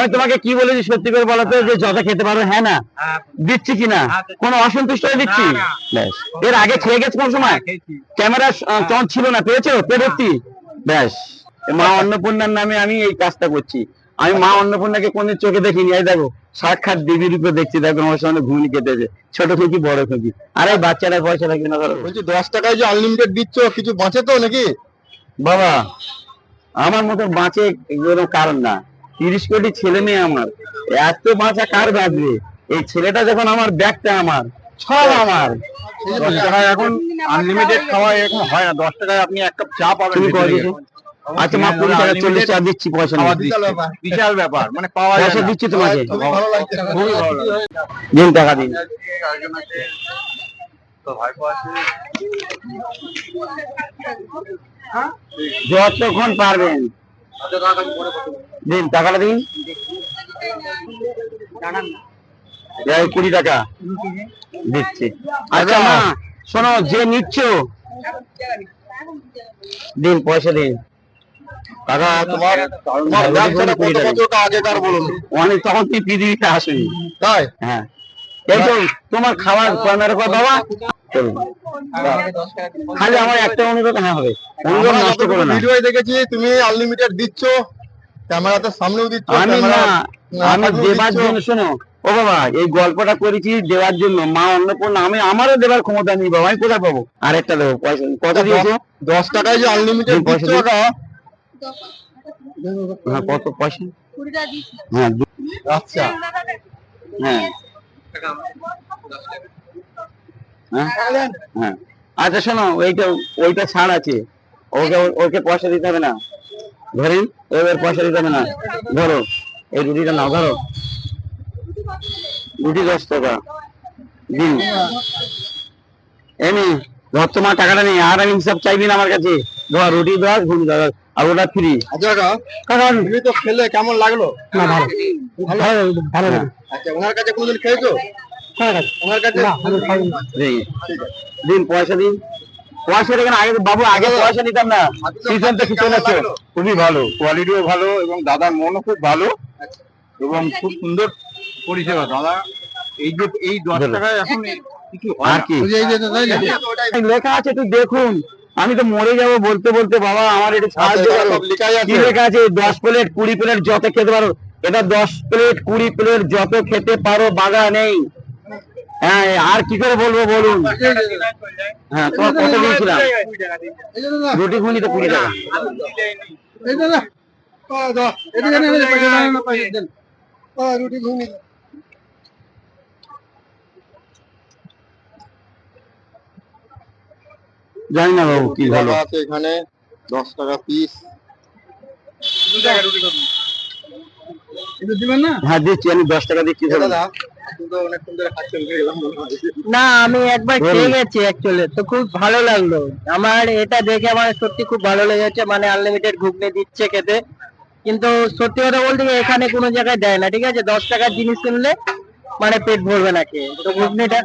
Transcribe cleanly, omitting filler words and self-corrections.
আমি তোমাকে কি বলেছি সত্যি করে বলো তো, যে যত খেতে পারো, হ্যাঁ না দিচ্ছি কিনা, কোনো অসন্তুষ্ট হয়ে দিচ্ছি? ব্যাস। এর আগে খেয়ে গেছে কোন সময়? ক্যামেরা চট ছিল না, পেয়েছো পেরেছি। ব্যাস, মা অন্নপূর্ণার নামে আমি এই কাজটা করছি। আমি মা অন্নপূর্ণাকে কোনদিন চোখে দেখিনি, এই দেখো সাক্ষাৎ দেবীর রূপে দেখছি। দেখো আমার সঙ্গে ঘুমনি কেটেছে, ছোট খুঁকি বড় খুঁকি। আরে বাচ্চারা পয়সা লাগবে না ধরো। বলছি 10 টাকায় যে আনলিমিটেড দিচ্ছ, কিছু বাঁচে তো নাকি? বাবা আমার মতো বাঁচে কোনো কারণ না। 30 কোটি ছেলে মেয়ে আমার, এত বাঁচা কার বাঁচবে? এই ছেলেটা যখন আমার, ব্যাগটা আমার, সব আমার। 10 টাকায় এখন আনলিমিটেড খাওয়া এখন হয় না। 10 টাকায় আপনি এক কাপ চা পাবেন। তুমি কয় দিছো? আচ্ছা মা 20 টাকা 40 টাকা দিচ্ছি, পয়সা নেই। বিশাল ব্যাপার, মানে পাওয়া যায় পয়সা না। দিচ্ছি তোমাকে, খুবই ভালো লাগছে, খুবই ভালো লাগছে। দিন টাকা দিন। তো ভাইপো আছে, যতক্ষণ পারবেন দিন, টাকাটা দিন। 20 টাকা দিচ্ছি। আচ্ছা মা শোনো, যে নিচ্ছ দিন, পয়সা দিন। কাকা তোমার ব্যবসাটা কত বছর আগেকার বলুন? অনেক, তখন তুমি পৃথিবীতে আসেনি। তাই? হ্যাঁ, এই তো তোমার খাবার পনেরো কর বাবা। খালি আমার একটা অনুরোধ, হ্যাঁ হবে, অনুরোধ নষ্ট করো না। ভিডিও দেখেছি তুমি আনলিমিটেড দিচ্ছ, ক্যামেরাতে সামনেও দিচ্ছ। আমি না, আমি দেবার জন্য, শোনো ও বাবা, এই গল্পটা করেছি দেওয়ার জন্য। মা অন্নপূর্ণা, আমি আমারও দেবার ক্ষমতা নেই বাবা, আমি কোথায় পাবো? আরেকটা দেবো, পয়সা কত দিয়েছো? 10 টাকায় যে আনলিমিটেড পয়সা দিচ্ছ কাকা। হ্যাঁ কত পয়সা? হ্যাঁ আচ্ছা হ্যাঁ হ্যাঁ হ্যাঁ। আচ্ছা শোনো, ওইটা ছাড় আছে, ওকে ওকে পয়সা দিতে হবে না। ধরেন এবার পয়সা দিতে হবে না। ধরো এই রুটিটা নাও, ধরো রুটি 10 টাকা দিন। এমনি ধর, তোমার টাকাটা নেই, আর আমি হিসাব চাইবি না আমার কাছে। ধর রুটি 10, ঘুরি 10, আর ওটা ফ্রি। আচ্ছা কাকা, তুমি তো খেলে কেমন লাগলো? না ভালো, ভালো ভালো। আচ্ছা, ওনার কাছে কোনোদিন খেয়েছো? ওনার কাছে দিন, পয়সা দিন। পয়সা দেখেন আগে বাবু, আগে পয়সা নিতাম না, সিজন তো কিছু না। খুবই ভালো, কোয়ালিটিও ভালো, এবং দাদার মনও খুব ভালো, এবং খুব সুন্দর পরিষেবা দাদা। এই 10 টাকায় এখন কিছু আর কি লেখা আছে একটু দেখুন। আমি তো মরে যাবো বলতে বলতে বাবা, আমার একটু সাহায্য করো। কি লেখা আছে? 10 প্লেট 20 প্লেট যত খেতে পারো। এটা 10 প্লেট 20 প্লেট যত খেতে পারো, বাধা নেই। হ্যাঁ, আর কি করে বলবো বলুন? হ্যাঁ, তোমার কত দিয়েছিলাম? রুটি ঘুগনি তো 20 টাকা। রুটি ঘুগনি জানি না বাবু কি ভালো আছে এখানে। 10 টাকা পিস। হ্যাঁ দিচ্ছি, আমি 10 টাকা দিচ্ছি। না, আমি একবার খেয়ে গেছি অ্যাকচুয়ালি, তো খুব ভালো লাগলো আমার। এটা দেখে আমার সত্যি খুব ভালো লেগেছে, মানে আনলিমিটেড ঘুগনি দিচ্ছে খেতে। কিন্তু সত্যি কথা বলতে কি, এখানে কোনো জায়গায় দেয় না, ঠিক আছে? 10 টাকার জিনিস কিনলে মানে পেট ভরবে না খেয়ে। তো ঘুগনিটা